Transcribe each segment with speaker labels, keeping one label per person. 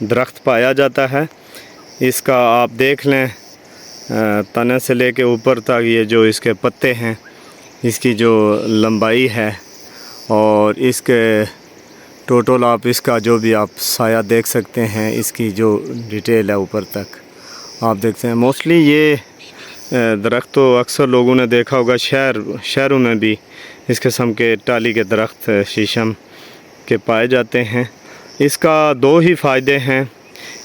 Speaker 1: درخت پایا جاتا ہے۔ اس کا آپ دیکھ لیں تنے سے لے کے اوپر تک یہ جو اس کے پتے ہیں، اس کی جو لمبائی ہے، اور اس کے ٹوٹل آپ اس کا جو بھی آپ سایہ دیکھ سکتے ہیں، اس کی جو ڈیٹیل ہے اوپر تک آپ دیکھتے ہیں۔ موسٹلی یہ درخت تو اکثر لوگوں نے دیکھا ہوگا، شہروں میں بھی اس قسم کے ٹالی کے درخت شیشم کے پائے جاتے ہیں۔ اس کا دو ہی فائدے ہیں،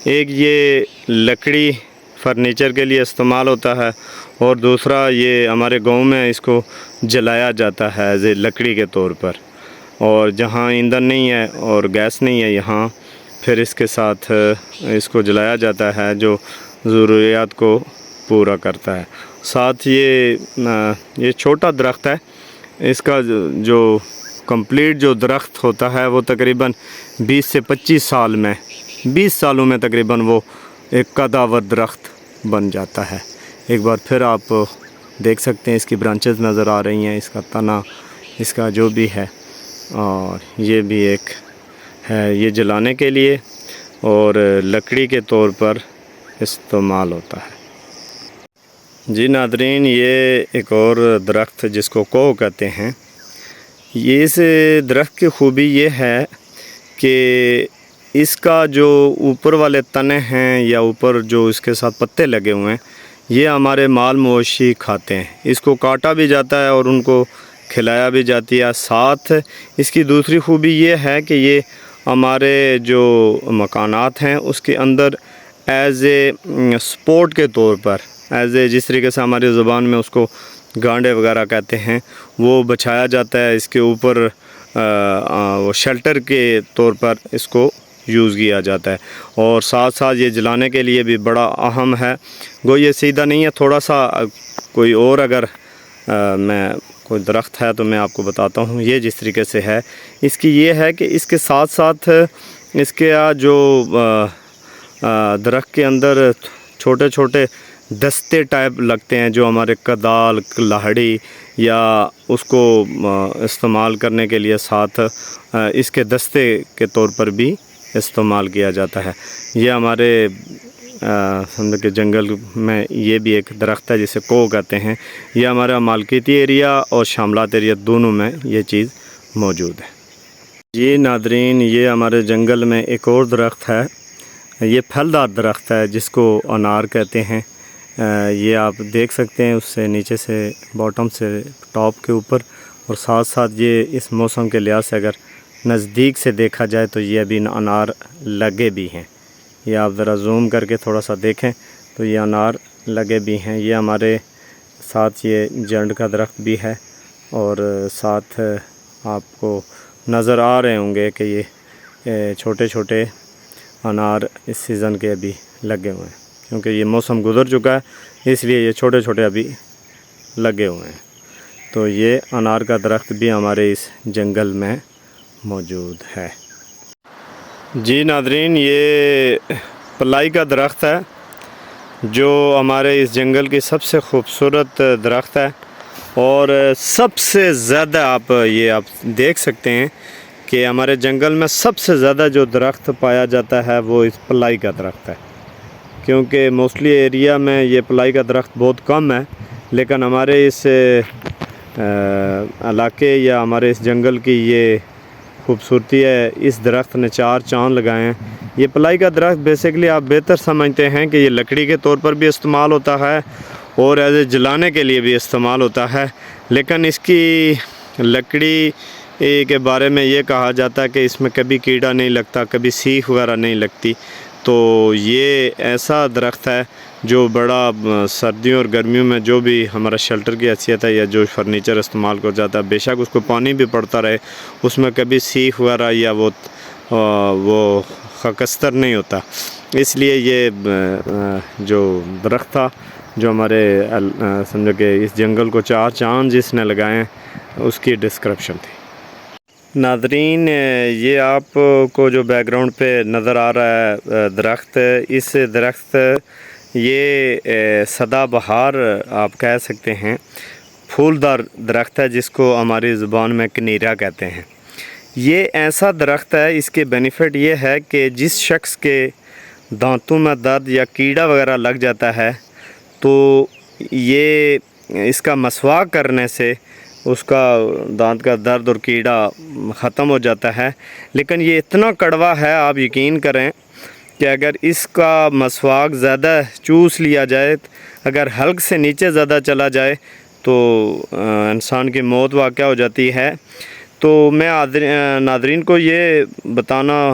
Speaker 1: ایک یہ لکڑی فرنیچر کے لیے استعمال ہوتا ہے، اور دوسرا یہ ہمارے گاؤں میں اس کو جلایا جاتا ہے ایز اے لکڑی کے طور پر، اور جہاں ایندھن نہیں ہے اور گیس نہیں ہے یہاں پھر اس کے ساتھ اس کو جلایا جاتا ہے، جو ضروریات کو پورا کرتا ہے۔ ساتھ یہ چھوٹا درخت ہے، اس کا جو کمپلیٹ جو درخت ہوتا ہے وہ تقریباً 20 سے 25 سال میں 20 سالوں میں تقریباً وہ ایک قداور درخت بن جاتا ہے۔ ایک بار پھر آپ دیکھ سکتے ہیں اس کی برانچز نظر آ رہی ہیں، اس کا تنا، اس کا جو بھی ہے، اور یہ بھی ایک ہے، یہ جلانے کے لیے اور لکڑی کے طور پر استعمال ہوتا ہے۔ جی ناظرین، یہ ایک اور درخت جس کو کوہ کہتے ہیں، یہ اس درخت کی خوبی یہ ہے کہ اس کا جو اوپر والے تنے ہیں یا اوپر جو اس کے ساتھ پتے لگے ہوئے ہیں، یہ ہمارے مال مویشی کھاتے ہیں۔ اس کو کاٹا بھی جاتا ہے اور ان کو کھلایا بھی جاتی ہے۔ ساتھ اس کی دوسری خوبی یہ ہے کہ یہ ہمارے جو مکانات ہیں اس کے اندر ایز اے سپورٹ کے طور پر، ایز اے جس طریقے سے ہماری زبان میں اس کو گانڈے وغیرہ کہتے ہیں، وہ بچھایا جاتا ہے اس کے اوپر، وہ شیلٹر کے طور پر اس کو یوز کیا جاتا ہے، اور ساتھ ساتھ یہ جلانے کے لیے بھی بڑا اہم ہے۔ گو یہ سیدھا نہیں ہے، تھوڑا سا کوئی اور اگر میں کوئی درخت ہے تو میں آپ کو بتاتا ہوں یہ جس طریقے سے ہے۔ اس کی یہ ہے کہ اس کے ساتھ ساتھ اس کے جو درخت کے اندر چھوٹے چھوٹے دستے ٹائپ لگتے ہیں، جو ہمارے کدال، لاہڑی یا اس کو استعمال کرنے کے لیے ساتھ اس کے دستے کے طور پر بھی استعمال کیا جاتا ہے۔ یہ ہمارے سمجھو کہ جنگل میں یہ بھی ایک درخت ہے جسے کوہ کہتے ہیں۔ یہ ہمارا مالکیتی ایریا اور شاملات ایریا دونوں میں یہ چیز موجود ہے۔ یہ ناظرین، یہ ہمارے جنگل میں ایک اور درخت ہے، یہ پھلدار درخت ہے جس کو انار کہتے ہیں۔ یہ آپ دیکھ سکتے ہیں اس سے نیچے سے باٹم سے ٹاپ کے اوپر، اور ساتھ ساتھ یہ اس موسم کے لحاظ سے اگر نزدیک سے دیکھا جائے تو یہ ابھی انار لگے بھی ہیں۔ یہ آپ ذرا زوم کر کے تھوڑا سا دیکھیں تو یہ انار لگے بھی ہیں۔ یہ ہمارے ساتھ یہ جنڈ کا درخت بھی ہے، اور ساتھ آپ کو نظر آ رہے ہوں گے کہ یہ چھوٹے چھوٹے انار اس سیزن کے ابھی لگے ہوئے ہیں، کیونکہ یہ موسم گزر چکا ہے اس لیے یہ چھوٹے چھوٹے ابھی لگے ہوئے ہیں۔ تو یہ انار کا درخت بھی ہمارے اس جنگل میں موجود ہے۔ جی ناظرین، یہ پلائی کا درخت ہے جو ہمارے اس جنگل کی سب سے خوبصورت درخت ہے، اور سب سے زیادہ آپ دیکھ سکتے ہیں کہ ہمارے جنگل میں سب سے زیادہ جو درخت پایا جاتا ہے وہ اس پلائی کا درخت ہے، کیونکہ موسٹلی ایریا میں یہ پلائی کا درخت بہت کم ہے، لیکن ہمارے اس علاقے یا ہمارے اس جنگل کی یہ خوبصورتی ہے، اس درخت نے 4 چاند لگائے ہیں۔ یہ پلائی کا درخت بیسیکلی آپ بہتر سمجھتے ہیں کہ یہ لکڑی کے طور پر بھی استعمال ہوتا ہے اور ایز اے جلانے کے لیے بھی استعمال ہوتا ہے، لیکن اس کی لکڑی کے بارے میں یہ کہا جاتا ہے کہ اس میں کبھی کیڑا نہیں لگتا، کبھی سیخ وغیرہ نہیں لگتی۔ تو یہ ایسا درخت ہے جو بڑا سردیوں اور گرمیوں میں جو بھی ہمارا شیلٹر کی حیثیت ہے یا جو فرنیچر استعمال کر جاتا ہے، بے شک اس کو پانی بھی پڑتا رہے، اس میں کبھی سیخ وغیرہ یا وہ خکستر نہیں ہوتا۔ اس لیے یہ جو درخت تھا جو ہمارے سمجھو کہ اس جنگل کو 4 چاند جس نے لگائے ہیں، اس کی ڈسکرپشن تھی۔ ناظرین، یہ آپ کو جو بیک گراؤنڈ پہ نظر آ رہا ہے درخت، اس درخت یہ سدا بہار آپ کہہ سکتے ہیں، پھولدار درخت ہے جس کو ہماری زبان میں کنیرا کہتے ہیں۔ یہ ایسا درخت ہے، اس کے بینیفٹ یہ ہے کہ جس شخص کے دانتوں میں درد یا کیڑا وغیرہ لگ جاتا ہے تو یہ اس کا مسواک کرنے سے اس کا دانت کا درد اور کیڑا ختم ہو جاتا ہے. لیکن یہ اتنا کڑوا ہے آپ یقین کریں کہ اگر اس کا مسواک زیادہ چوس لیا جائے، اگر حلق سے نیچے زیادہ چلا جائے تو انسان کی موت واقع ہو جاتی ہے. تو میں ناظرین کو یہ بتانا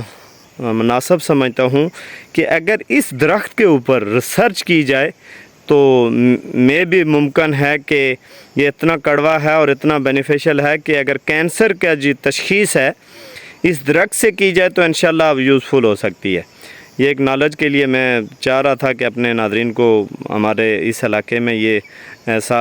Speaker 1: مناسب سمجھتا ہوں کہ اگر اس درخت کے اوپر ریسرچ کی جائے تو میں بھی ممکن ہے کہ یہ اتنا کڑوا ہے اور اتنا بینیفیشل ہے کہ اگر کینسر کا جو تشخیص ہے اس درخت سے کی جائے تو انشاءاللہ اب یوزفل ہو سکتی ہے. یہ ایک نالج کے لیے میں چاہ رہا تھا کہ اپنے ناظرین کو، ہمارے اس علاقے میں یہ ایسا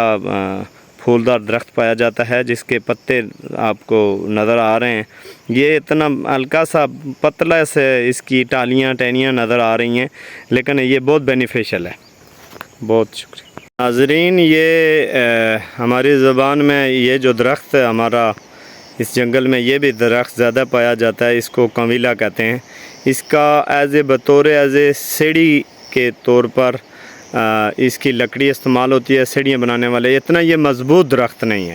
Speaker 1: پھولدار درخت پایا جاتا ہے جس کے پتے آپ کو نظر آ رہے ہیں. یہ اتنا ہلکا سا پتلا سے اس کی ٹہنیاں نظر آ رہی ہیں، لیکن یہ بہت بینیفیشل ہے. بہت شکریہ ناظرین. یہ ہماری زبان میں یہ جو درخت ہمارا اس جنگل میں یہ بھی درخت زیادہ پایا جاتا ہے، اس کو کنویلا کہتے ہیں. اس کا بطور سیڑھی کے طور پر اس کی لکڑی استعمال ہوتی ہے سیڑھیاں بنانے والے. اتنا یہ مضبوط درخت نہیں ہے،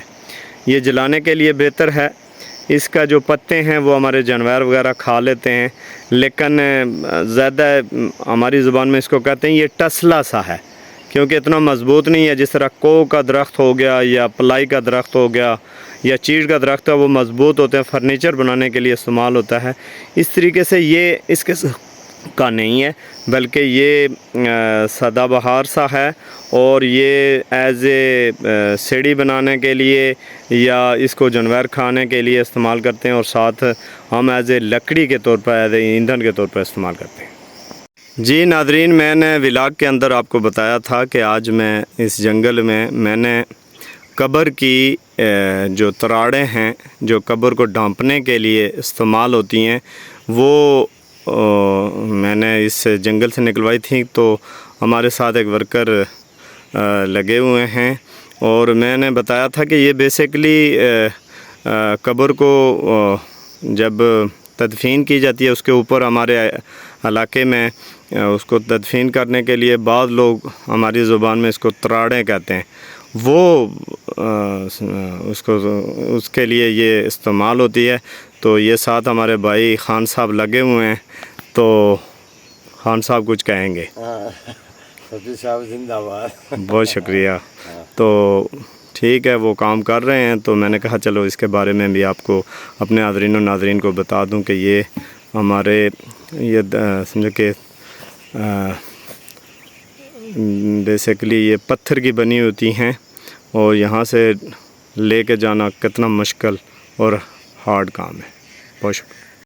Speaker 1: یہ جلانے کے لیے بہتر ہے. اس کا جو پتے ہیں وہ ہمارے جانور وغیرہ کھا لیتے ہیں، لیکن زیادہ ہماری زبان میں اس کو کہتے ہیں یہ ٹسلا سا ہے، کیونکہ اتنا مضبوط نہیں ہے. جس طرح کو کا درخت ہو گیا یا پلائی کا درخت ہو گیا یا چیڑ کا درخت ہے، وہ مضبوط ہوتے ہیں، فرنیچر بنانے کے لیے استعمال ہوتا ہے. اس طریقے سے یہ اس کے کا نہیں ہے، بلکہ یہ سدا بہار سا ہے اور یہ سیڑھی بنانے کے لیے یا اس کو جانور کھانے کے لیے استعمال کرتے ہیں، اور ساتھ ہم لکڑی کے طور پر ایندھن کے طور پر استعمال کرتے ہیں. جی ناظرین، میں نے ولاگ کے اندر آپ کو بتایا تھا کہ آج میں اس جنگل میں نے قبر کی جو تراڑیں ہیں جو قبر کو ڈھانپنے کے لیے استعمال ہوتی ہیں وہ میں نے اس جنگل سے نکلوائی تھی. تو ہمارے ساتھ ایک ورکر لگے ہوئے ہیں اور میں نے بتایا تھا کہ یہ بیسیکلی قبر کو جب تدفین کی جاتی ہے اس کے اوپر ہمارے علاقے میں اس کو تدفین کرنے کے لیے بعض لوگ ہماری زبان میں اس کو تراڑیں کہتے ہیں، وہ اس کے لیے یہ استعمال ہوتی ہے. تو یہ ساتھ ہمارے بھائی خان صاحب لگے ہوئے ہیں، تو خان صاحب کچھ کہیں گے.
Speaker 2: سفیر صاحب زندہ باد.
Speaker 1: بہت شکریہ. تو ٹھیک ہے، وہ کام کر رہے ہیں، تو میں نے کہا چلو اس کے بارے میں بھی آپ کو اپنے حاضرین و ناظرین کو بتا دوں کہ یہ ہمارے یہ سمجھو کہ بیسیکلی یہ پتھر کی بنی ہوتی ہیں اور یہاں سے لے کے جانا کتنا مشکل اور ہارڈ کام ہے. بہت شکریہ.